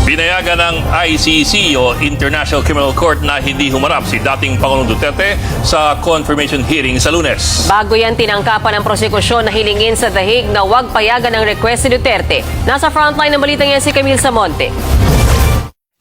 Binayagan ng ICC o International Criminal Court na hindi humarap si dating Pangulong Duterte sa confirmation hearing sa Lunes. Bago yan, tinangkapan ng prosekusyon na hilingin sa dahig na huwag payagan ang request ni Duterte. Nasa frontline ng balitang yan si Camille Samonte.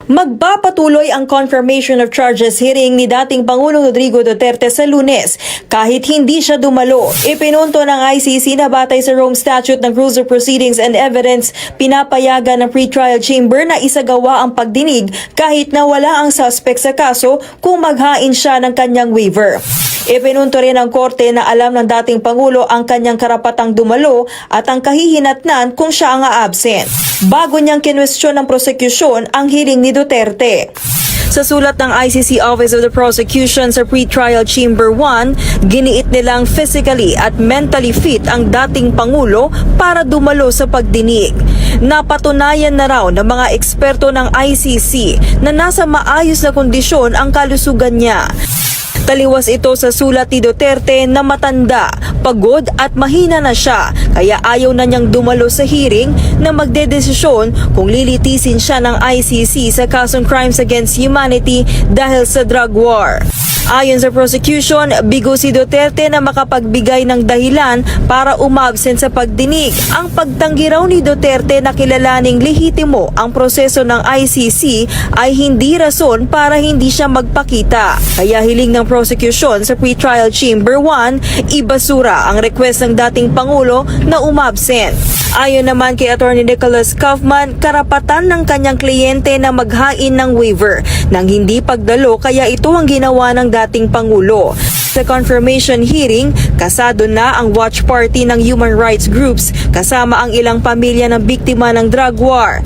Magpapatuloy ang confirmation of charges hearing ni dating Pangulong Rodrigo Duterte sa Lunes kahit hindi siya dumalo. Ipinunto ng ICC na batay sa Rome Statute ng Rules of Proceedings and Evidence, pinapayagan ng pretrial chamber na isagawa ang pagdinig kahit na wala ang suspect sa kaso kung maghain siya ng kanyang waiver. Ipinunto rin ng korte na alam ng dating Pangulo ang kanyang karapatang dumalo at ang kahihinatnan kung siya ang absent. Bago niyang kinwestiyon ng prosekusyon ang hearing ni Duterte. Sa sulat ng ICC Office of the Prosecution sa Pretrial Chamber 1, giniit nilang physically at mentally fit ang dating Pangulo para dumalo sa pagdinig. Napatunayan na raw ng mga eksperto ng ICC na nasa maayos na kondisyon ang kalusugan niya. Taliwas ito sa sulat ni Duterte na matanda, pagod at mahina na siya kaya ayaw na niyang dumalo sa hearing na magdedesisyon kung lilitisin siya ng ICC sa kasong Crimes Against Humanity dahil sa drug war. Ayon sa prosecution, bigo si Duterte na makapagbigay ng dahilan para umabsent sa pagdinig. Ang pagtanggi raw ni Duterte na kilalaning lehitimo ang proseso ng ICC ay hindi rason para hindi siya magpakita. Kaya hiling ng prosecution sa Pretrial Chamber 1, ibasura ang request ng dating Pangulo na umabsent. Ayon naman kay Attorney Nicholas Kaufman, karapatan ng kanyang kliyente na maghain ng waiver nang hindi pagdalo kaya ito ang ginawa ng dating Pangulo. Sa confirmation hearing, kasado na ang watch party ng human rights groups kasama ang ilang pamilya ng biktima ng drug war.